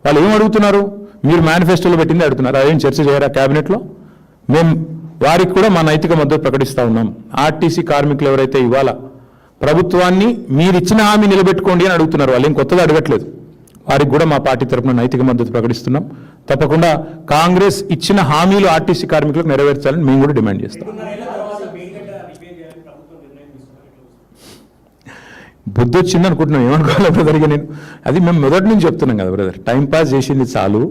వాళ్ళు ఏం అడుగుతున్నారు? మీరు మేనిఫెస్టోలో పెట్టింది అడుగుతున్నారు. అదేం చర్చ చేయరా క్యాబినెట్లో? మేము వారికి కూడా మా నైతిక మద్దతు ప్రకటిస్తూ ఉన్నాం. ఆర్టీసీ కార్మికులు ఎవరైతే ఇవాళ ప్రభుత్వాన్ని మీరు ఇచ్చిన హామీ నిలబెట్టుకోండి అని అడుగుతున్నారు, వాళ్ళు ఏం కొత్తగా అడగట్లేదు. వారికి కూడా మా పార్టీ తరఫున నైతిక మద్దతు ప్రకటిస్తున్నాం. తప్పకుండా కాంగ్రెస్ ఇచ్చిన హామీలు ఆర్టీసీ కార్మికులకు నెరవేర్చాలని మేము కూడా డిమాండ్ చేస్తాం. బుద్ధి వచ్చింది అనుకుంటున్నాం, ఏమనుకోవాలి బ్రదర్? నేను అది మేము మొదటి నుంచి చెప్తున్నాం కదా బ్రదర్, టైంపాస్ చేసింది చాలు,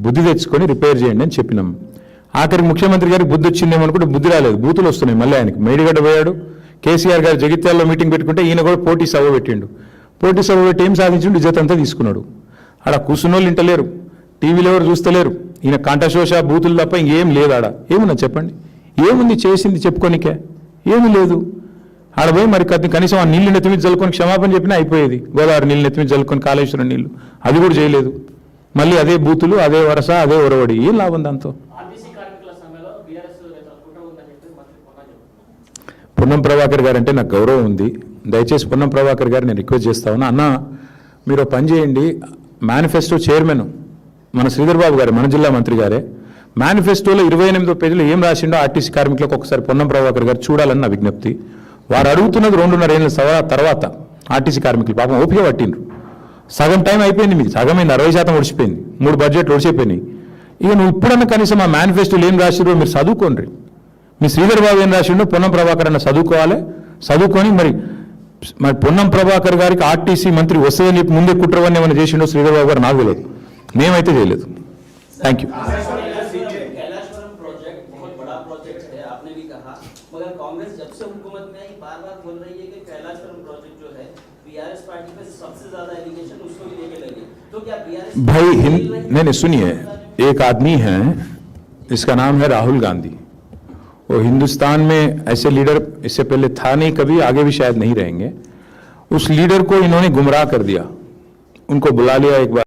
బుద్ధి తెచ్చుకొని రిపేర్ చేయండి అని చెప్పినాం. ఆఖరికి ముఖ్యమంత్రి గారికి బుద్ధి వచ్చిందేమో అనుకుంటే బుద్ధి రాలేదు, బూతులు వస్తున్నాయి మళ్ళీ ఆయనకి. మేడిగడ్డ పోయాడు, కేసీఆర్ గారు జగిత్యాలలో మీటింగ్ పెట్టుకుంటే ఈయన కూడా పోటీ సభ పెట్టిండు. పోటీ సభ పెట్టి ఏం సాధించిండు? ఇజ్జత్ అంతా తీసుకున్నాడు. ఆడ కూర్చున్నోళ్ళు ఇంటలేరు, టీవీలో ఎవరు చూస్తలేరు, ఈయన కంఠశోష బూతులు తప్ప ఇంకేం లేదు ఆడ. ఏమున్నా చెప్పండి, ఏముంది చేసింది చెప్పుకోనికే? ఏమీ లేదు. ఆడ పోయి మరి కనీసం ఆ నీళ్ళు నెత్తిమీద జల్లుకొని క్షమాపణ చెప్పినా అయిపోయేది. గోదావరి నీళ్ళు నెత్తిమీద జల్లుకొని కాళేశ్వరం నీళ్ళు, అది కూడా చేయలేదు. మళ్ళీ అదే బూతులు, అదే వరస, అదే ఒరవడి. ఏం లాభం దాంతో? పొన్నం ప్రభాకర్ గారు అంటే నాకు గౌరవం ఉంది. దయచేసి పొన్నం ప్రభాకర్ గారు నేను రిక్వెస్ట్ చేస్తా ఉన్నా, అన్న మీరు పని చేయండి. మేనిఫెస్టో చైర్మన్ మన శ్రీధర్ బాబు గారు, మన జిల్లా మంత్రి గారే, మేనిఫెస్టోలో 28వ పేజీలో ఏం రాసిండో ఆర్టీసీ కార్మికులకు ఒకసారి పొన్నం ప్రభాకర్ గారు చూడాలని నా విజ్ఞప్తి. వారు అడుగుతున్నది 2.5 ఏళ్ళ తర్వాత ఆర్టీసీ కార్మికులు పాపం ఓపిక పట్టిండ్రు. సగం టైం అయిపోయింది, మీకు సగమైంది, 60% ఒడిచిపోయింది, 3 బడ్జెట్లు ఒడిచిపోయినాయి. ఇక నువ్వు ఇప్పుడన్నా కనీసం ఆ మేనిఫెస్టోలు ఏం రాసిరో మీరు చదువుకోండి. మీ శ్రీధర్ బాబు ఏం రాసిండో పొన్నం ప్రభాకర్ అన్న చదువుకోవాలి. చదువుకొని మరి పొన్నం ప్రభాకర్ గారికి ఆర్టీసీ మంత్రి వస్తుందని చెప్పి ముందే కుట్రవన్నీ ఏమైనా చేసిండో శ్రీధర్ బాబు గారు నాకు తెలియదు, మేమైతే చేయలేదు. Thank you. भाई नहीं सुनिए, एक आदमी है इसका नाम है राहुल गांधी। वो हिंदुस्तान में ऐसे लीडर इससे पहले था नहीं, कभी आगे भी शायद नहीं रहेंगे। उस लीडर को इन्होंने गुमराह कर दिया, उनको बुला लिया एक बार।